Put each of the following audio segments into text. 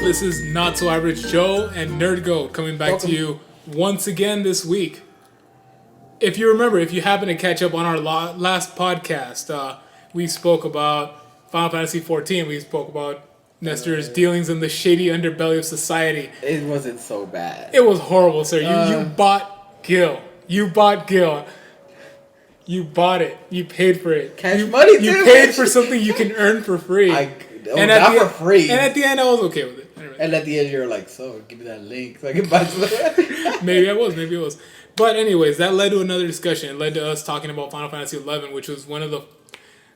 This is Not So Average Joe and Nerd Goat coming back to you once again this week. If you remember, if you happen to catch up on our last podcast, we spoke about Final Fantasy XIV. We spoke about Nestor's dealings in the shady underbelly of society. It wasn't so bad. It was horrible, sir. You bought Gil. You bought Gil. You bought it. You paid for it. Cash money, too. You paid for something you can earn for free. Not for free. And at the end, I was okay with it. And at the end, you're like, so give me that link so I can buy something. Maybe I was. But anyways, that led to another discussion. It led to us talking about Final Fantasy XI, which was one of the...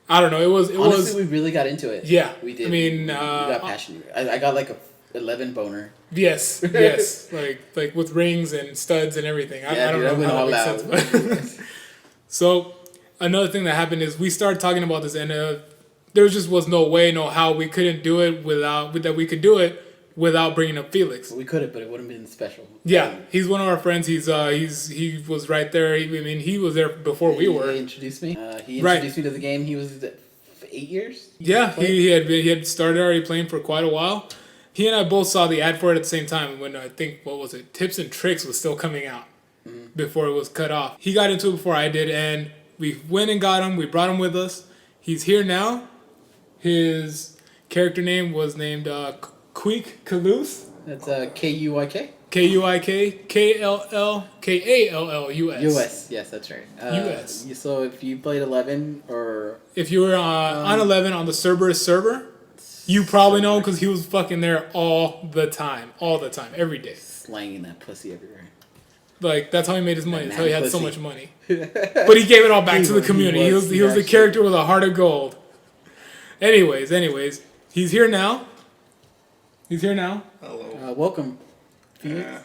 I don't know. Honestly, we really got into it. Yeah. We did. I mean... we got passionate. I got like a 11 boner. Yes. like with rings and studs and everything. I don't know how that makes sense. But so, another thing that happened is we started talking about this, and there just was no way, no how we couldn't do it without bringing up Felix. We could have, but it wouldn't have been special. Yeah, he's one of our friends. He was right there. He was there before we were. He introduced me. He introduced me to the game. He was 8 years. Yeah, he had started already playing for quite a while. He and I both saw the ad for it at the same time when I think Tips and Tricks was still coming out before it was cut off. He got into it before I did, and we went and got him. We brought him with us. He's here now. His character name was named Queek Kalus. That's Kuyk. Kuyk Kallus. US, yes, that's right. US. So if you played 11 or... If you were on 11 on the Cerberus server, you probably know because he was fucking there all the time, every day. Slanging that pussy everywhere. Like, that's how he made his money. That's how he had so much money. But he gave it all back to the community. He was the character with a heart of gold. Anyways, he's here now. Hello. Welcome, Felix.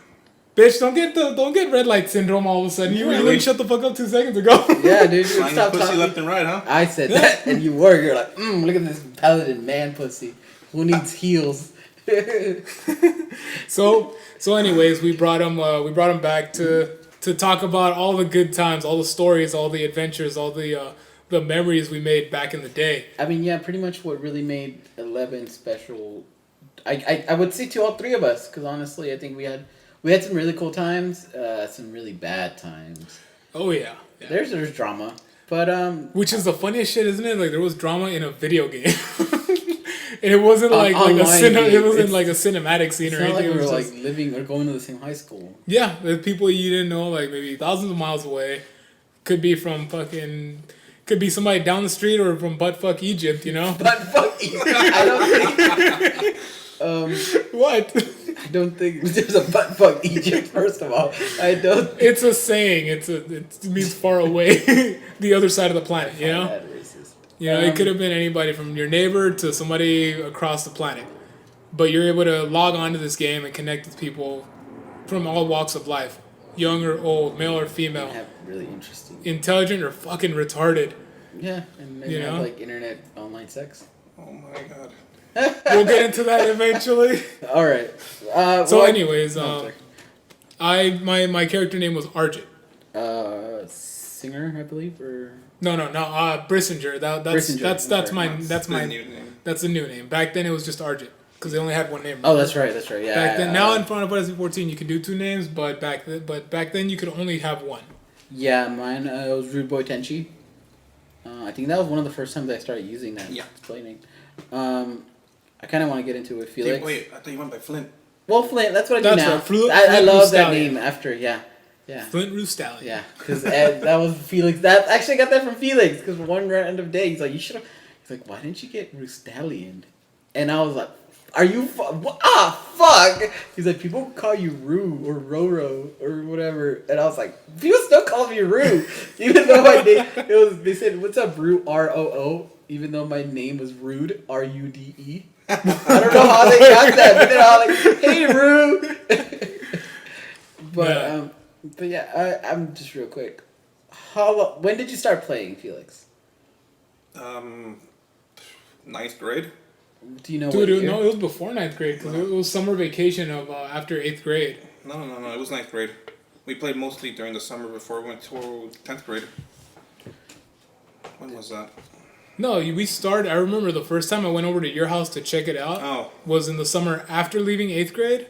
Bitch, don't get red light syndrome all of a sudden. You really shut the fuck up 2 seconds ago. Yeah, dude. Stop pussy talking. Left and right, huh? I said that, and you were. You're like, look at this paladin man pussy. Who needs heels? So anyways, we brought him back to talk about all the good times, all the stories, all the adventures, all the memories we made back in the day. I mean, yeah, pretty much what really made 11 special. I would say to all three of us, because honestly, I think we had some really cool times, some really bad times. Oh yeah. There's drama, but which is the funniest shit, isn't it? Like there was drama in a video game. And it wasn't like a cinematic scene or anything. It's not like we were just living or going to the same high school. Yeah, there's people you didn't know, like maybe thousands of miles away. Could be somebody down the street or from buttfuck Egypt, you know? Buttfuck Egypt. I don't think. What? I don't think there's a buttfuck Egypt. First of all, I don't. It's a saying. It means far away, the other side of the planet. You know. You know, it could have been anybody from your neighbor to somebody across the planet. But you're able to log on to this game and connect with people from all walks of life. Young or old, male or female. Have really interesting. Intelligent or fucking retarded. Yeah, and maybe have like internet online sex. Oh my god. We'll get into that eventually. Alright. Anyways, my character name was Argent. Singer, I believe, or... No. Brissinger. That's my new name. That's the new name. Back then it was just Argent because they only had one name. Oh, that's right. Yeah. Back then, now in Final Fantasy 14 you can do 2 names, but back then you could only have one. Yeah, mine was Rude Boy Tenchi. I think that was one of the first times I started using that display name. I kind of want to get into it, Felix. Wait, I thought you went by Flint. Well, Flint. That's what I do now. Right. Flint I love that name after. Yeah. Flint Roof Stallion. Yeah, because that was Felix. That actually I got that from Felix. Because one random day he's like, "You should have." He's like, "Why didn't you get Roof Stallion?" And I was like, "Are you fuck?" He's like, "People call you Roo or Roro or whatever," and I was like, "People still call me Roo, even though my name They said, "What's up, Roo?" ROO. Even though my name was Rude, RUDE. I don't know how they got that, but they're all like, "Hey, Roo." But yeah, I'm just real quick. When did you start playing, Felix? 9th grade. Do you know? Dude, no, it was before 9th grade because it was summer vacation of after 8th grade. No, it was 9th grade. We played mostly during the summer before we went to 10th grade. When was that? No, we started. I remember the first time I went over to your house to check it out Oh, was in the summer after leaving 8th grade,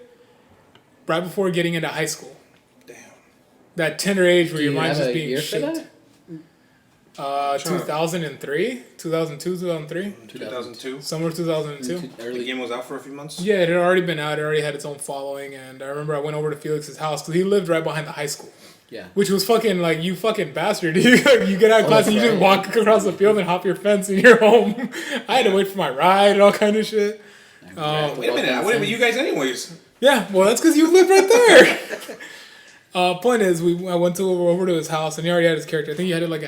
right before getting into high school. damn. That tender age where Do your you mind's have just a being year for shaped. that? 2003, 2002, 2003, 2002. somewhere 2002. The Early. game was out for a few months. Yeah, it had already been out. It already had its own following, and I remember I went over to Felix's house because he lived right behind the high school, Yeah. which was fucking like, you fucking bastard. You get out of class and you that's just right. walk across the field and hop your fence and you're home. I had to wait for my ride and all kind of shit. Wait a minute. I waited with you guys anyways. Yeah, well, that's because you lived right there. Point is, I went over to his house and he already had his character. I think you had it like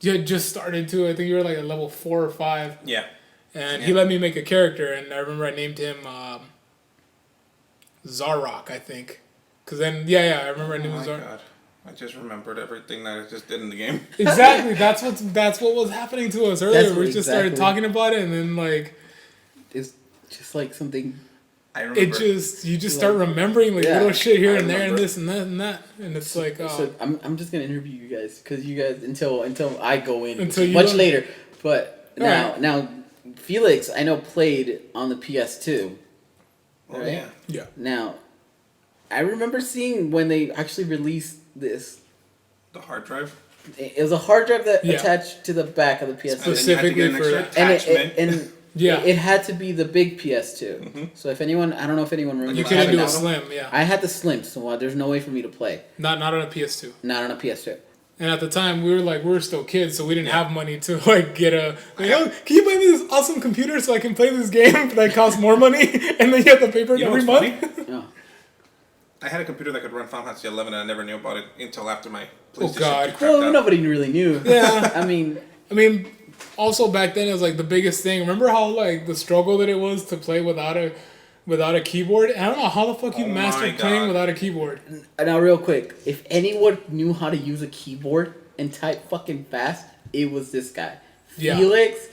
you had just started to. I think you were like at level 4 or 5. Yeah. And he let me make a character, and I remember I named him Zarok, I think. Cause then, I remember I Oh named him my Zarok. god. I just remembered everything that I just did in the game. Exactly, that's what was happening to us earlier. That's We just started exactly. talking about it, and then like It's just like something. I remember. you just start remembering like Yeah, little shit here I and there and remember. this and that and that, and it's like So I'm just gonna interview you guys because you guys until I go in Until you much don't- later. But Alright. now Felix I know played on the PS2. Oh, right? yeah. yeah. Now I remember seeing when they actually released this. The hard drive. It was a hard drive that Yeah. attached to the back of the PS2. And then you had to get an Specifically extra for- And attachment. and Yeah. it had to be the big PS2. So if anyone, I don't know if anyone remembers. You I couldn't have do it a now. slim, yeah. I had the slim, so there's no way for me to play. Not on a PS2. Not on a PS2. And at the time, we were still kids, so we didn't have money to like get a. Like, oh, can you buy me this awesome computer so I can play this game that costs more money? And then you have to pay for it You know every what's month. funny? No. I had a computer that could run Final Fantasy 11 and I never knew about it until after my PlayStation God. 2 crapped Well, out. nobody really knew. Yeah. I mean, I mean, also back then it was like the biggest thing. Remember how like the struggle that it was to play without a keyboard? And I don't know how the fuck you Oh my mastered God. playing without a keyboard. now real quick, if anyone knew how to use a keyboard and type fucking fast, it was this guy. Yeah. Felix,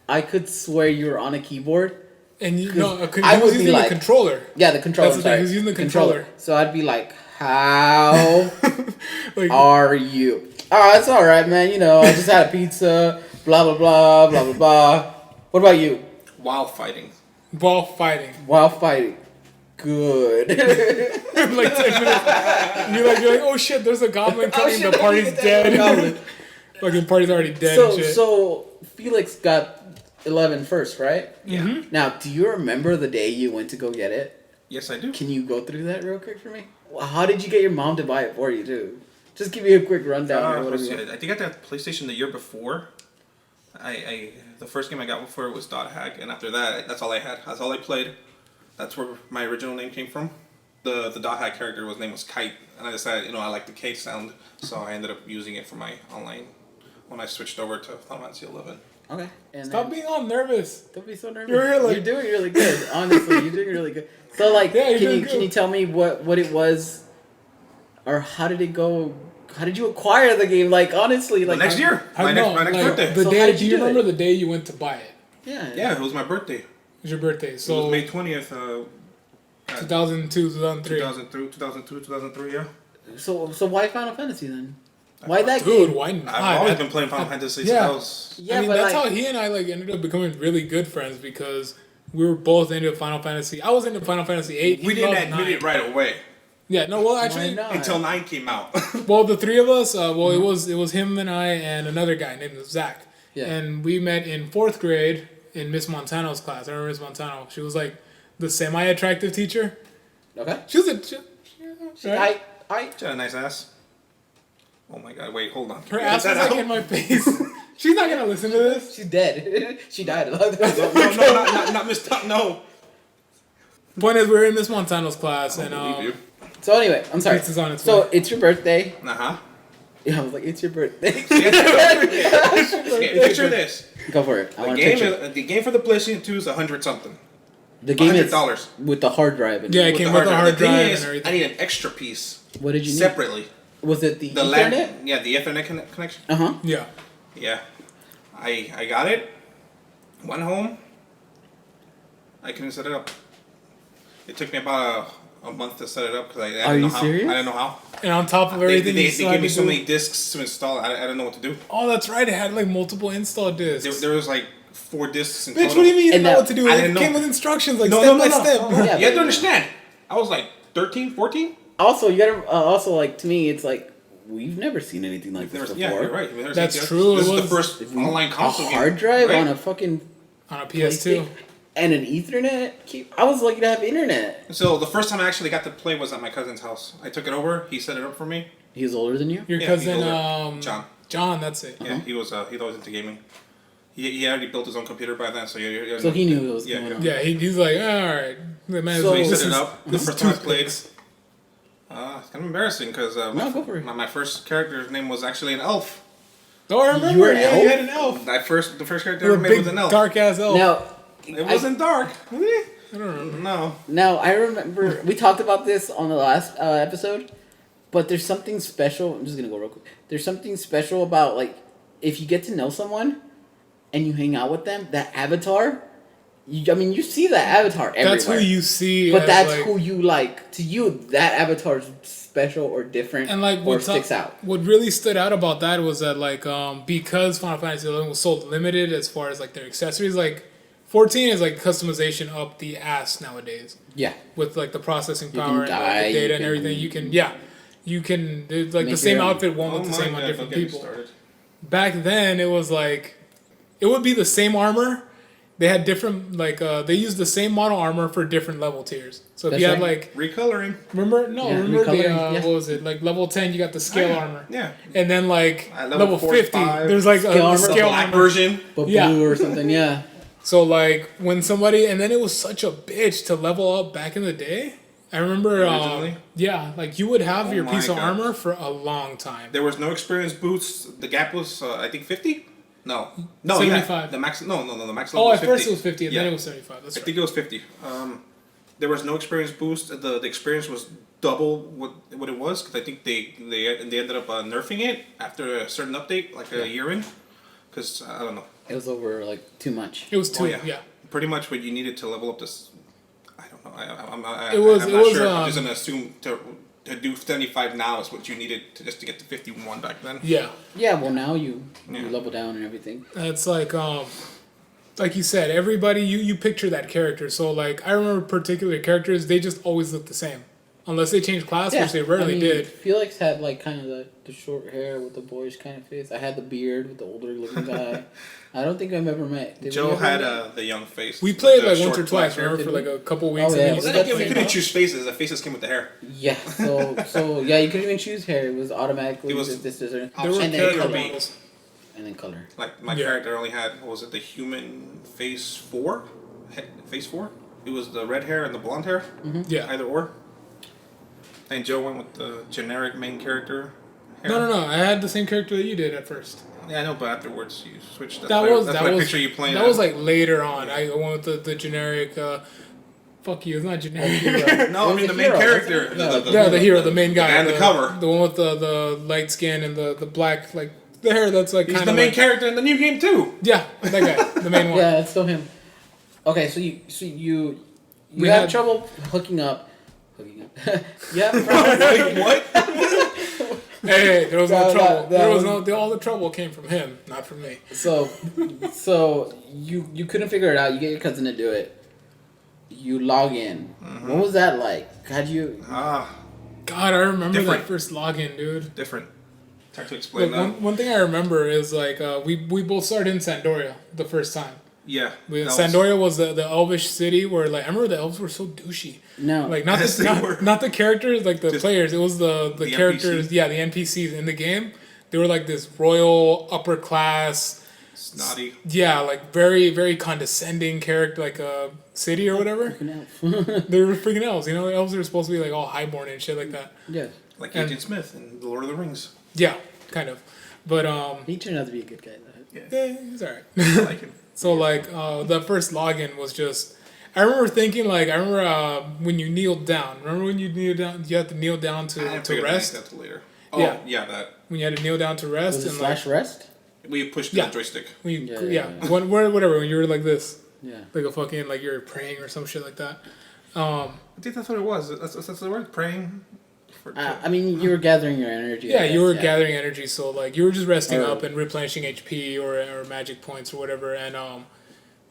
I could swear you were on a keyboard. And you know, I he would was be using like- a controller. Yeah, the controller. That's the thing, sorry. he was using the controller. So I'd be like, how Like, are you? Oh, it's all right, man. You know, I just had a pizza. Blah blah blah blah blah blah. What about you? While fighting. ball fighting. While fighting. Good. Like 10 minutes. You're like, oh shit, there's a goblin coming. shit, The party's look at that dead. goblin. Fucking party's already dead so and shit. so Felix got 11 first, right? Yeah. Mm-hmm. Now, do you remember the day you went to go get it? Yes, I do. Can you go through that real quick for me? Well, how did you get your mom to buy it for you, too? Just give me a quick rundown. or whatever Let's you see, want. I think I got the PlayStation the year before. The first game I got before it was Dot Hack, and after that, that's all I had. That's all I played. That's where my original name came from. The Dot Hack character, his name was Kite, and I decided, I like the Kite sound, so I ended up using it for my online when I switched over to Final Fantasy 11. Okay. And Stop then- being all nervous. Don't be so nervous. You're like- You're doing really good. Honestly, you're doing really good. So, like, Yeah, you're can doing you good. can you tell me what it was, or how did it go? How did you acquire the game? Like, honestly, like The next year, my next birthday. The So day, how did do you you do remember it? the day you went to buy it? Yeah. Yeah, it was my birthday. It was your birthday. It was So May 20th, 2002, 2003. 2002, 2003, yeah. So why Final Fantasy then? Why that Dude, game? why not? I've always been playing Final Fantasy since yeah. I was... Yeah, I mean, but that's like, how he and I like ended up becoming really good friends because we were both into Final Fantasy. I was into Final Fantasy 8. We he didn't loved admit 9. it right away Yeah, no, well, why actually, not? until 9 came out. well, the three of us, it was him and I and another guy named Zach. Yeah. And we met in 4th grade in Miss Montano's class. I remember Miss Montano. She was like the semi-attractive teacher. Okay. She was right? I She had a nice ass. Oh my god, wait, hold on. Her Cut ass was that like out. in my face. She's not gonna listen to this. she's dead. She died a long time ago. No, not Miss Top, no. Point is, we were in Miss Montano's class, and I believe you. So anyway, I'm sorry. Pizza's on its So way. it's your birthday. Uh-huh. Yeah, I was like, it's your birthday. Okay, picture this. Go for it. I The want to game, picture. the game for the PlayStation 2 is 100 something. The game is $100. with the hard drive. And Yeah, it came with the hard The thing drive is, and I everything. need an extra piece What did you need? separately. Was it the The Ethernet? LAN, yeah, the Ethernet connection. Uh huh. Yeah. Yeah, I got it. Went home. I couldn't set it up. It took me about a month to set it up because I Are didn't know you how. serious? I didn't know how. And on top of They everything, gave you still had me to so do- many discs to install. I didn't know what to do. Oh, that's right. It had like multiple install discs. There was like 4 discs in Bitch, total. what do you mean you didn't And know that- what to do? I It didn't know. came with instructions, like No, step no, by no, step. no. Yeah, You have but- to understand. I was like 13, 14. Also, you gotta also like to me, it's like we've never seen anything like this before. Yeah, you're right. We've never That's seen- true, This it is the was- first online A console hard game, drive right? on a fucking On a PS2. PlayStation and an Ethernet. I was lucky to have internet. So the first time I actually got to play was at my cousin's house. I took it over. He set it up for me. He was older than you. Your Yeah, he's cousin, older. John. John, that's it. Yeah, he was always into gaming. He already built his own computer by then, so So he knew what was Yeah, going yeah. on. Yeah, he's like, all right. The man So- So he this set it is- up. The this is first time I played, toothpicks. it's kind of embarrassing because No, go for it. my first character's name was actually an elf. Oh, I remember. You were an Yeah, elf? you had an elf. The first character You I were a made big, was an elf. dark ass elf. Now, It wasn't dark. I don't remember. No. now I remember we talked about this on the last episode, but there's something special. I'm just gonna go real quick. There's something special about like if you get to know someone and you hang out with them, that avatar. You see that avatar everywhere. That's who you see. But as, that's like, who you like. To you, that avatar is special or different, And like or what sticks out. what really stood out about that was that like because Final Fantasy XI was so limited as far as like their accessories, like 14 is like customization up the ass nowadays Yeah, with like the processing You power can and dye, the data you and can- everything. You can it's like Make the same your own. outfit won't Oh look the my same on God, different don't get me people. started. Back then it was like it would be the same armor. They had different like they used the same model armor for different level tiers. So if That's you had right. like Recoloring. remember Yeah, remember the recoloring, yeah. what was it like level 10 you got the scale armor. Yeah. And then like At level 50, 45, there's like scale a armor, scale Black armor. version. but Yeah. blue or something. Yeah, So like when somebody and then it was such a bitch to level up back in the day. I remember Originally? yeah, like you would have Oh your my piece of God. armor for a long time. There was no experience boost. The gap was I think 50. No, no, yeah. 75. The max. No. The max level. Oh, was at 50. first it was 50 and Yeah. then it was 75. That's I right. think it was 50. There was no experience boost. The experience was double what it was because I think they ended up nerfing it after a certain update, like a year in. Because I don't know. it was over like too much. It was two, Oh, yeah. Pretty much what you needed to level up this. I don't know. I'm It not was, sure. I'm just um, gonna assume to do 75 now is what you needed to just to get to 51 back then. Yeah. Yeah, well now you Yeah. level down and everything. It's like you said, everybody you picture that character. So like I remember particular characters, they just always look the same. Unless they change class, which they rarely did. Felix had like kind of the short hair with the boyish kind of face. I had the beard with the older looking guy. I don't think I've ever met. Did we Joe ever had meet? the young face. We played the like short once or black twice, hair. remember, for Did like we? a couple weeks. Oh, yeah. and Well, then then you again, we just couldn't choose faces. The faces came with the hair. Yeah, so yeah, you couldn't even choose hair. It was automatically It was- this, or There were and then character color. models. And then color. Like my Yeah. character only had what was it, the human face 4? Face 4? It was the red hair and the blonde hair. Yeah. Either or. And Joe went with the generic main character. Hair. No. I had the same character that you did at first. Yeah, I know, but afterwards you switched. That's That what was that's that what I was picture you playing. that as. was like later on. I went with the generic. Fuck you! It's not generic. no, I mean the main hero, character. wasn't it? Yeah, the hero, the main guy, and the cover. the one with the light skin and the black like the hair. That's like He's kind the of main like, character in the new game too. Yeah, that guy, the main one. Yeah, it's still him. Okay, so you We have had- trouble hooking up. You have problems. Like what? Hey, there was no That- trouble. that There was was- no. All the trouble came from him, not from me. So you couldn't figure it out. You get your cousin to do it. You log in. What was that like? How'd you? Ah, God, I remember Different. that first login, dude. different. It's hard to explain Look, that. one thing I remember is like we both started in Sandoria the first time. Yeah. that was- Sandoria was the elvish city where like I remember the elves were so douchey. No. Like not Yes, the they were. not the characters, like the Just players. It was the characters. NPCs. Yeah, the NPCs in the game. They were like this royal upper class. Snotty. Yeah, like very very condescending character, like a city or whatever. They were freaking elves. You know, the elves are supposed to be like all highborn and shit like that. Yeah. Like And- Agent Smith in The Lord of the Rings. Yeah, kind of. But He turned out to be a good guy though. yeah, he's alright. I like him. So like the first login was just. I remember thinking like when you kneeled down. Remember when you kneeled down? You had to kneel down I to didn't figure rest. that until later. Oh, Yeah. yeah, that. When you had to kneel down to rest Was it and slash like rest? We pushed Yeah. the joystick. when you, Yeah, yeah, yeah, yeah. Whatever when you were like this, Yeah. like a fucking like you're praying or some shit like that. I think that's what it was. That's the word, praying. I mean, you were gathering your energy. Yeah, I guess, you were gathering energy, so like you were just resting Or- up and replenishing HP or magic points or whatever. And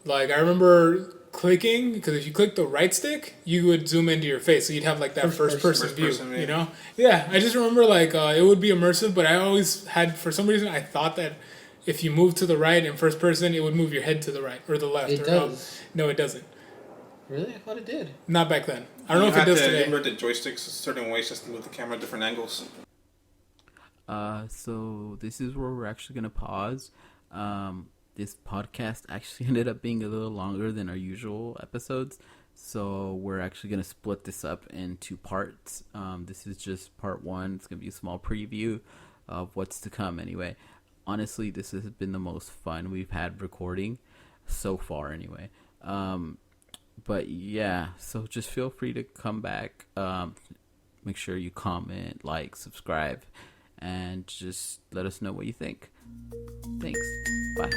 like I remember clicking because if you click the right stick, you would zoom into your face, so you'd have like that first person view. yeah. You know? Yeah, I just remember like it would be immersive, but I always had for some reason I thought that if you move to the right in first person, it would move your head to the right or the left. It or does. No, it doesn't. Really? I thought it did. Not back then. I don't know if it had does to today. invert the joysticks certain ways just to move the camera different angles. So this is where we're actually gonna pause. This podcast actually ended up being a little longer than our usual episodes, so we're actually gonna split this up into parts. This is just part one. It's gonna be a small preview of what's to come. Anyway, honestly, this has been the most fun we've had recording so far. Anyway, but yeah, so just feel free to come back. Make sure you comment, like, subscribe, and just let us know what you think. Thanks. Bye.